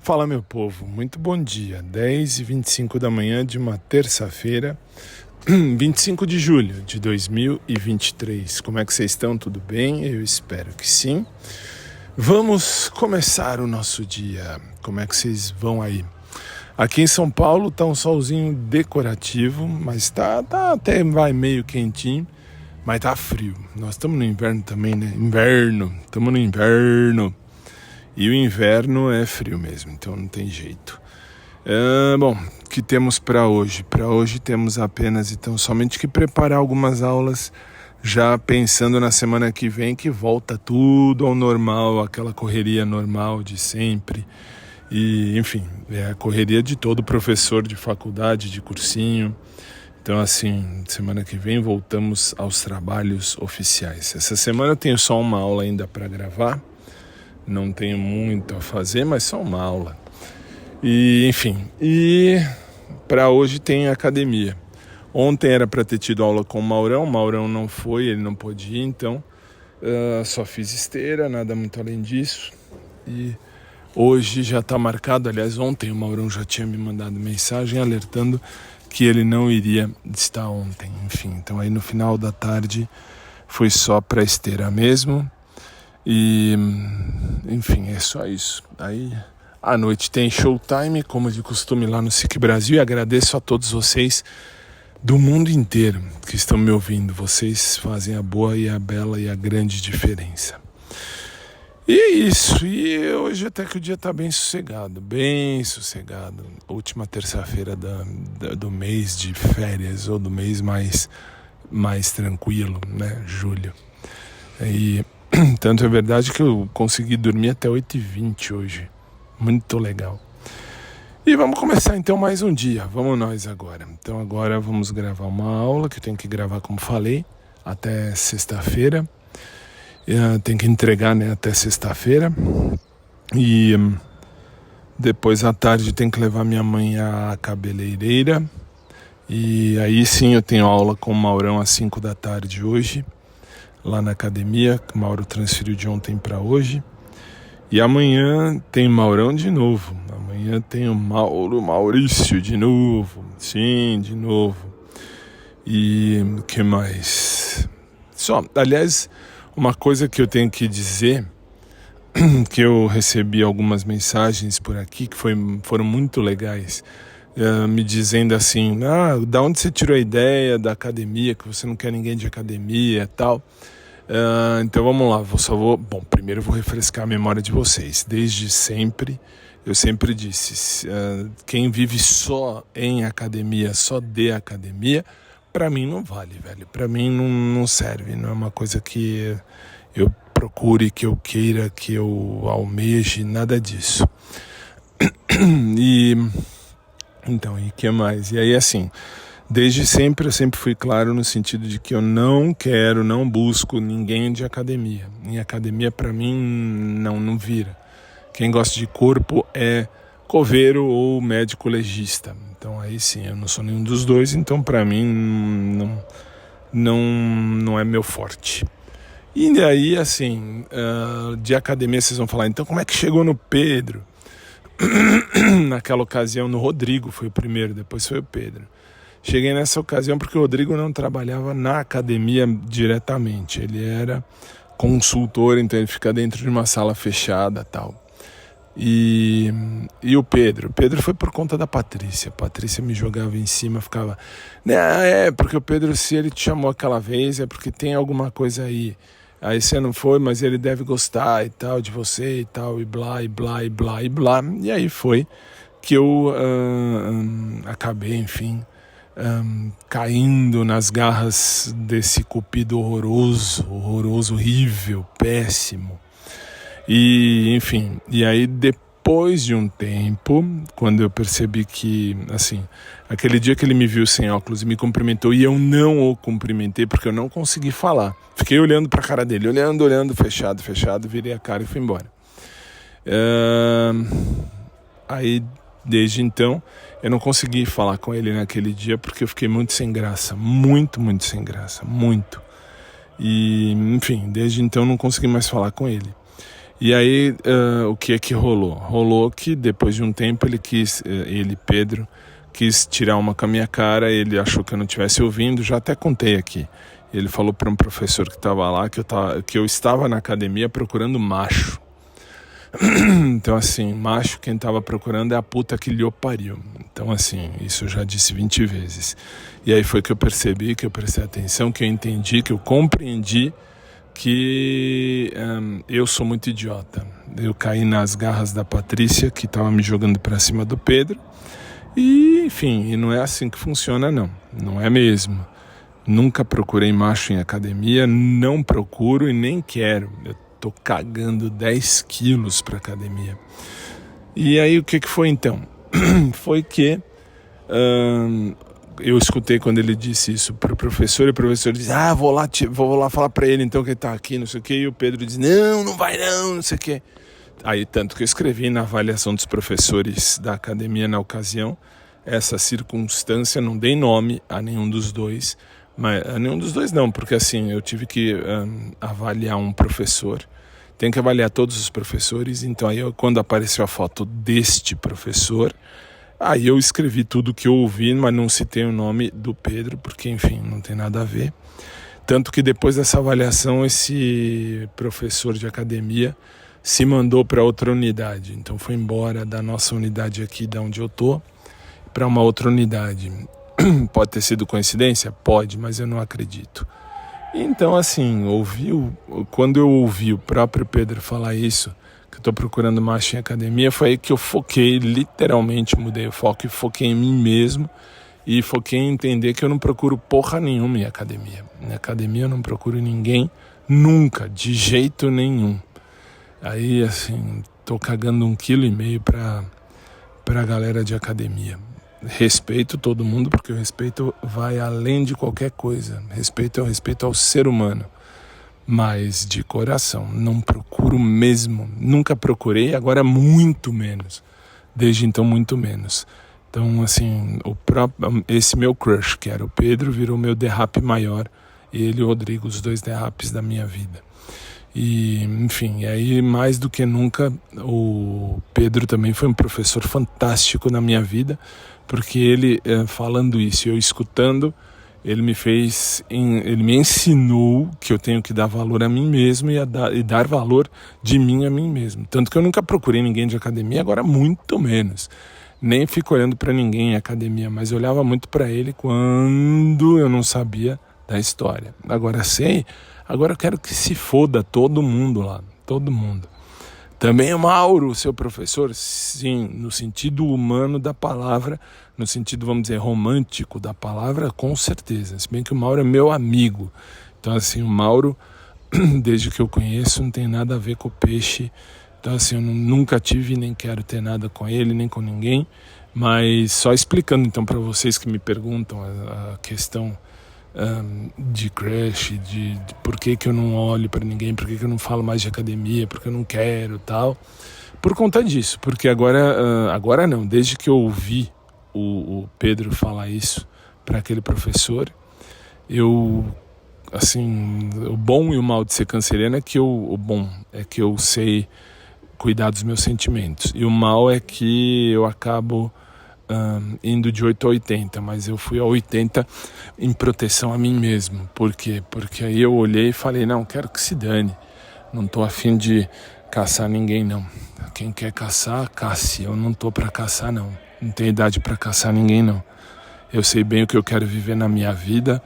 Fala, meu povo, muito bom dia. 10h25 da manhã de uma terça-feira, 25 de julho de 2023. Como é que vocês estão? Tudo bem? Eu espero que sim. Vamos começar o nosso dia. Como é que vocês vão aí? Aqui em São Paulo tá um solzinho decorativo, mas tá até meio quentinho, mas tá frio. Nós estamos no inverno também, né? Estamos no inverno. E o inverno é frio mesmo, então não tem jeito. Bom, o que temos para hoje? Para hoje temos apenas, então, somente que preparar algumas aulas, já pensando na semana que vem, que volta tudo ao normal, aquela correria normal de sempre. E, enfim, é a correria de todo professor de faculdade, de cursinho. Então, assim, semana que vem voltamos aos trabalhos oficiais. Essa semana eu tenho só uma aula ainda para gravar. Não tenho muito a fazer, mas só uma aula. E, enfim, para hoje tem academia. Ontem era para ter tido aula com o Maurão não foi, ele não pôde ir, então só fiz esteira, nada muito além disso. E hoje já está marcado, aliás, ontem o Maurão já tinha me mandado mensagem alertando que ele não iria estar ontem. Enfim, então aí no final da tarde foi só para esteira mesmo. E, enfim, é só isso. Aí, à noite tem showtime, como de costume lá no SIC Brasil. E agradeço a todos vocês do mundo inteiro que estão me ouvindo. Vocês fazem a boa e a bela e a grande diferença. E é isso. E hoje até que o dia está bem sossegado. Bem sossegado. Última terça-feira do mês de férias, ou do mês mais tranquilo, né? Julho. E tanto é verdade que eu consegui dormir até 8h20 hoje. Muito legal. E vamos começar então mais um dia. Vamos nós agora. Então agora vamos gravar uma aula que eu tenho que gravar, como falei, até sexta-feira. Tenho que entregar, né, até sexta-feira. E depois à tarde tenho que levar minha mãe à cabeleireira. E aí sim eu tenho aula com o Maurão às 5 da tarde hoje, lá na academia, que o Mauro transferiu de ontem para hoje. E amanhã tem Maurão de novo. Amanhã tem o Maurício de novo. Sim, de novo. E o que mais? Aliás, uma coisa que eu tenho que dizer, que eu recebi algumas mensagens por aqui que foram muito legais, me dizendo assim, da onde você tirou a ideia da academia, que você não quer ninguém de academia e tal. Então vamos lá, Bom, primeiro eu vou refrescar a memória de vocês. Desde sempre, eu sempre disse, quem vive só em academia, só de academia, pra mim não vale, velho. Pra mim não serve, não é uma coisa que eu procure, que eu queira, que eu almeje, nada disso. E que mais? E aí, assim, desde sempre eu sempre fui claro no sentido de que eu não busco ninguém de academia. Em academia, pra mim, não vira. Quem gosta de corpo é coveiro ou médico legista. Então aí sim, eu não sou nenhum dos dois, então pra mim não é meu forte. E aí, assim, de academia vocês vão falar, então como é que chegou no Pedro? Naquela ocasião, no Rodrigo foi o primeiro, depois foi o Pedro. Cheguei nessa ocasião porque o Rodrigo não trabalhava na academia diretamente. Ele era consultor, então ele fica dentro de uma sala fechada e tal. E o Pedro foi por conta da Patrícia. A Patrícia me jogava em cima, ficava, porque o Pedro, se ele te chamou aquela vez, é porque tem alguma coisa aí. Aí você não foi, mas ele deve gostar e tal, de você e tal, e blá, e blá, e blá, e blá. E aí foi que eu acabei, enfim, caindo nas garras desse cupido horroroso, horrível, péssimo. E, enfim, e aí depois de um tempo, quando eu percebi que, assim, aquele dia que ele me viu sem óculos e me cumprimentou, e eu não o cumprimentei porque eu não consegui falar. Fiquei olhando pra cara dele, olhando, fechado, virei a cara e fui embora. Aí, desde então, eu não consegui falar com ele naquele dia porque eu fiquei muito sem graça, muito sem graça, muito. E, enfim, desde então não consegui mais falar com ele. E aí, o que é que rolou? Rolou que depois de um tempo Pedro, quis tirar uma com a minha cara, ele achou que eu não estivesse ouvindo, já até contei aqui. Ele falou para um professor que estava lá que eu estava na academia procurando macho. Então assim, macho quem estava procurando é a puta que lhe pariu. Então assim, isso eu já disse 20 vezes. E aí foi que eu percebi, que eu prestei atenção, que eu entendi, que eu compreendi que eu sou muito idiota. Eu caí nas garras da Patrícia, que estava me jogando para cima do Pedro. E enfim, e não é assim que funciona não. Não é mesmo. Nunca procurei macho em academia, não procuro e nem quero. Eu tô cagando 10 quilos pra academia. E aí o que foi então? Foi que eu escutei quando ele disse isso pro professor, e o professor disse, vou lá falar pra ele então que ele tá aqui, não sei o que, e o Pedro diz, não vai não sei o que. Aí tanto que eu escrevi na avaliação dos professores da academia na ocasião, essa circunstância, não dei nome a nenhum dos dois, mas a nenhum dos dois não, porque assim, eu tive que avaliar um professor, tem que avaliar todos os professores, então aí quando apareceu a foto deste professor, aí eu escrevi tudo que eu ouvi, mas não citei o nome do Pedro, porque enfim, não tem nada a ver. Tanto que depois dessa avaliação, esse professor de academia se mandou para outra unidade, então foi embora da nossa unidade aqui, da onde eu tô, para uma outra unidade. Pode ter sido coincidência? Pode, mas eu não acredito. Então, assim, quando eu ouvi o próprio Pedro falar isso, que eu estou procurando macho em academia, foi aí que eu foquei, literalmente mudei o foco e foquei em mim mesmo e foquei em entender que eu não procuro porra nenhuma em academia. Em academia eu não procuro ninguém nunca, de jeito nenhum. Aí, assim, tô cagando 1,5 kg pra galera de academia. Respeito todo mundo, porque o respeito vai além de qualquer coisa. Respeito é o respeito ao ser humano. Mas de coração, não procuro mesmo. Nunca procurei, agora muito menos. Desde então, muito menos. Então, assim, esse meu crush, que era o Pedro, virou meu derrape maior. E ele e o Rodrigo, os 2 derrapes da minha vida. E, enfim, aí mais do que nunca, o Pedro também foi um professor fantástico na minha vida, porque ele, falando isso e eu escutando, ele me ensinou que eu tenho que dar valor a mim mesmo e dar valor de mim a mim mesmo. Tanto que eu nunca procurei ninguém de academia, agora muito menos. Nem fico olhando para ninguém em academia, mas eu olhava muito para ele quando eu não sabia da história. Agora sei, agora eu quero que se foda todo mundo lá, todo mundo. Também o Mauro, seu professor, sim, no sentido humano da palavra, no sentido, vamos dizer, romântico da palavra, com certeza. Se bem que o Mauro é meu amigo. Então, assim, o Mauro, desde que eu conheço, não tem nada a ver com o peixe. Então, assim, eu nunca tive, nem quero ter nada com ele, nem com ninguém. Mas só explicando, então, para vocês que me perguntam a questão de crush, de por que eu não olho para ninguém, por que eu não falo mais de academia, porque eu não quero tal, por conta disso, porque agora não, desde que eu ouvi o Pedro falar isso para aquele professor, assim, o bom e o mal de ser canceriano é que o bom é que eu sei cuidar dos meus sentimentos, e o mal é que eu acabo indo de 8 a 80, mas eu fui a 80 em proteção a mim mesmo. Por quê? Porque aí eu olhei e falei, não, quero que se dane, não tô afim de caçar ninguém não, quem quer caçar, casse, eu não tô pra caçar não tenho idade pra caçar ninguém não, eu sei bem o que eu quero viver na minha vida,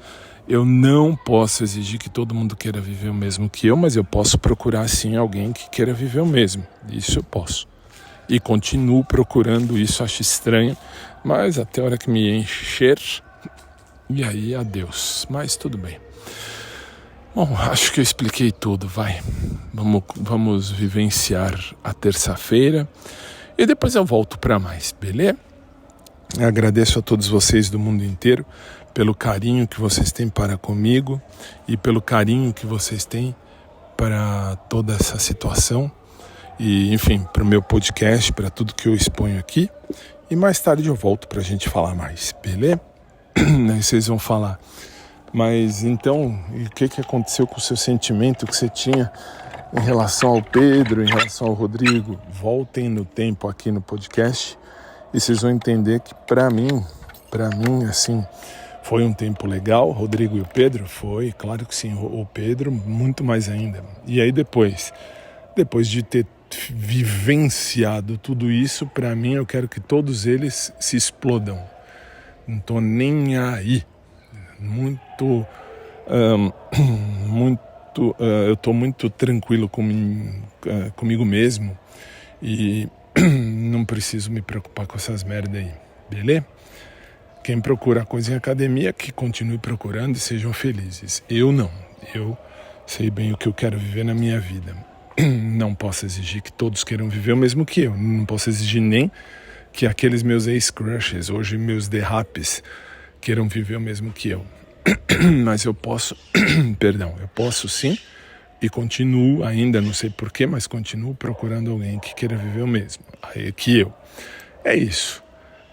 eu não posso exigir que todo mundo queira viver o mesmo que eu, mas eu posso procurar sim alguém que queira viver o mesmo, isso eu posso. E continuo procurando isso, acho estranho, mas até a hora que me encher, e aí adeus, mas tudo bem. Bom, acho que eu expliquei tudo, vai. Vamos vivenciar a terça-feira e depois eu volto para mais, beleza? Agradeço a todos vocês do mundo inteiro pelo carinho que vocês têm para comigo e pelo carinho que vocês têm para toda essa situação. E, enfim, para o meu podcast, para tudo que eu exponho aqui. E mais tarde eu volto para a gente falar mais, beleza? Aí vocês vão falar, mas então, e o que aconteceu com o seu sentimento que você tinha Em relação ao Pedro, em relação ao Rodrigo, voltem no tempo aqui no podcast e vocês vão entender que para mim, assim, foi um tempo legal. Rodrigo e o Pedro, foi, claro que sim. O Pedro, muito mais ainda. E aí depois de ter vivenciado tudo isso, para mim, eu quero que todos eles se explodam. Não tô nem aí. Eu tô muito tranquilo comigo mesmo e não preciso me preocupar com essas merda aí, beleza? Quem procura coisa em academia, que continue procurando e sejam felizes. Eu não. Eu sei bem o que eu quero viver na minha vida. Não posso exigir que todos queiram viver o mesmo que eu. Não posso exigir nem que aqueles meus ex-crushes, hoje meus derrapes, queiram viver o mesmo que eu. Mas eu posso, eu posso sim, e continuo ainda, não sei porquê, mas continuo procurando alguém que queira viver o mesmo que eu. É isso.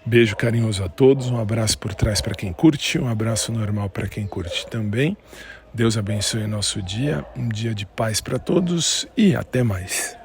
Beijo carinhoso a todos, um abraço por trás para quem curte, um abraço normal para quem curte também. Deus abençoe o nosso dia, um dia de paz para todos e até mais.